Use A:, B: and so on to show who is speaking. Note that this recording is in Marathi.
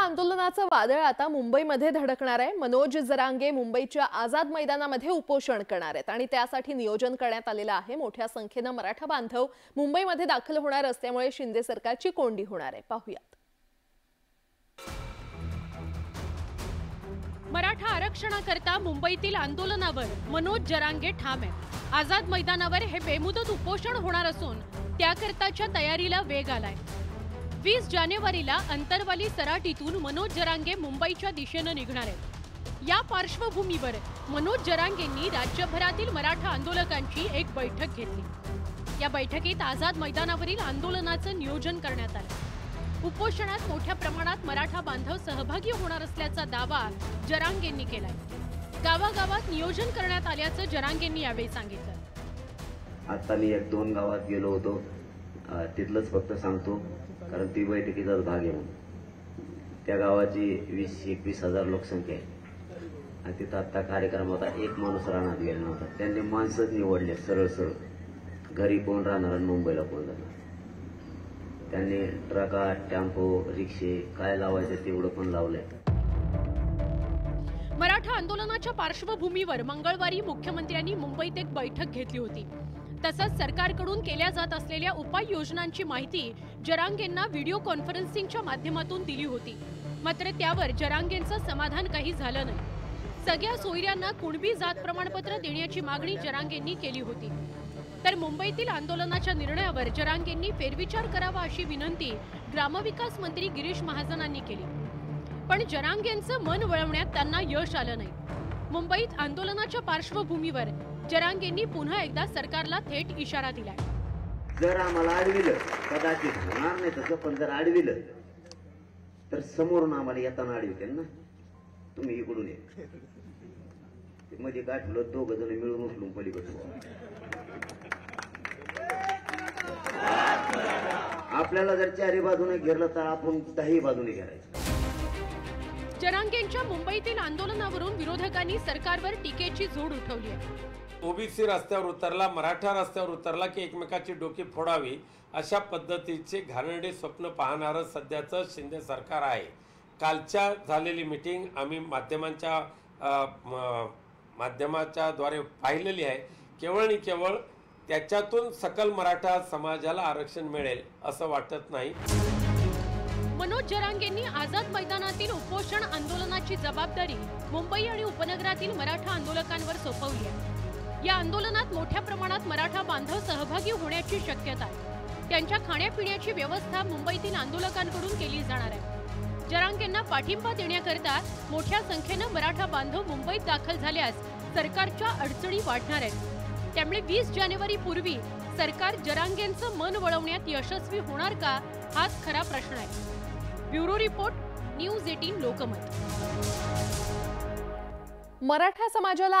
A: आंदोलनाचं वादळ आता मुंबईमध्ये धडकणार आहे। मनोज जरांगे मुंबईच्या आझाद मैदानामध्ये उपोषण करणार आहेत आणि त्यासाठी नियोजन करण्यात आलेलं आहे। मोठ्या संख्येने मराठा बांधव मुंबईमध्ये दाखल होणार असल्यामुळे शिंदे सरकारची कोंडी होणार आहे। पाहूयात।
B: मराठा आरक्षणाकरता मुंबईतील आंदोलनावर मनोज जरांगे ठाम आहेत। आझाद मैदानावर हे बेमुदत उपोषण होणार असून त्याकरताच्या तयारीला वेग आलाय। 20 जानेवारीला अंतरवाली सराटीतून मनोज जरांगे मुंबईच्या दिशेने निघणार आहेत। या पार्श्वभूमीवर मनोज जरांगेंनी राज्यभरातील मराठा आंदोलकांची एक बैठक घेतली। या बैठकीत आझाद मैदानावरील आंदोलनाचं नियोजन करण्यात आलं। उपोषणात मोठ्या प्रमाणात मराठा बांधव सहभागी होणार असल्याचा दावा जरांगेंनी केलाय। गावागावात नियोजन करण्यात आल्याचं जरांगेंनी यावेळी सांगितलं।
C: आता मी 1-2 गावात गेलो होतो, तिथलंच फक्त सांगतो कारण ती बैठकीचाच भाग आहे। त्या गावाची 20-21 हजार लोकसंख्या आहे आणि तिथं आता कार्यक्रम होता। एक माणूस राहणार गेला नव्हता। त्यांनी माणसंच निवडले सरळ सरळ, घरी कोण राहणार आणि मुंबईला कोण जाणार। त्यांनी ट्रका, टेम्पो, रिक्षे काय लावायचे तेवढं पण लावलंय।
B: मराठा आंदोलनाच्या पार्श्वभूमीवर मंगळवारी मुख्यमंत्र्यांनी मुंबईत एक बैठक घेतली होती। तसंच सरकारकडून केल्या जात असलेल्या उपाययोजनांची माहिती जरांगेंना व्हिडिओ कॉन्फरन्सिंगच्या माध्यमातून दिली होती। मात्र त्यावर जरांगेंचं समाधान काही झालं नाही। सगळ्या सोयऱ्यांना कुणबी जात प्रमाणपत्र देण्याची मागणी जरांगेंनी केली होती। तर मुंबईतील आंदोलनाच्या निर्णयावर जरांगेंनी फेरविचार करावा अशी विनंती ग्रामविकास मंत्री गिरीश महाजनांनी केली। पण जरांगेंचं मन वळवण्यात त्यांना यश आलं नाही। मुंबईत आंदोलनाच्या पार्श्वभूमीवर जरांगेंनी पुन्हा एकदा सरकारला थेट इशारा दिलाय।
C: जर आम्हाला अडविलं, कदाचित होणार नाही तसं, पण जर अडविलं तर समोरून आम्हाला येताना अडवितील ना, तुम्ही इकडून ये। मध्ये गाठलं 2 जण मिळून उचलून पलीकडे। आपल्याला जर 4ही बाजूने घेरलं तर आपण 10ही बाजूने घेरायचं।
B: जरांगेंच्या मुंबईतील आंदोलनावरून विरोधकांनी सरकारवर टीकेची झोड उठवली आहे।
D: ओबीसी रस्त्यावर उतरला, मराठा रस्त्यावर उतरला की एकमेकाची डोकी फोडावी अशा पद्धतीचे घाणेरडे स्वप्न पाहणारं सध्याचं शिंदे सरकार आहे। कालच्या झालेली मीटिंग आम्ही माध्यमाच्या द्वारे पाहिलेली आहे। केवळ आणि केवळ त्याच्यातून सकल मराठा समाजाला आरक्षण मिळेल असं वाटत नाही।
B: मनोज जरांगेंनी आझाद मैदानातील उपोषण आंदोलनाची जबाबदारी मुंबई आणि उपनगरातील मराठा आंदोलकांवर सोपवली आहे। या आंदोलनात मोठ्या प्रमाणात मराठा बांधव सहभागी होण्याची शक्यता आहे। त्यांच्या खाण्यापिण्याची व्यवस्था मुंबईतील आंदोलकांकडून केली जाणार आहे। जरांगेंना पाठिंबा देण्याकरता मोठ्या संख्येने मराठा बांधव मुंबईत दाखल झाल्यास सरकारच्या अडचणी वाढणार आहेत। त्यामुळे 20 जानेवारी पूर्वी सरकार जरांगेंचं मन वळवण्यात यशस्वी होणार का, हाच खरा प्रश्न आहे। Bureau report, news 18 Lokmat.
A: Maratha समाजाला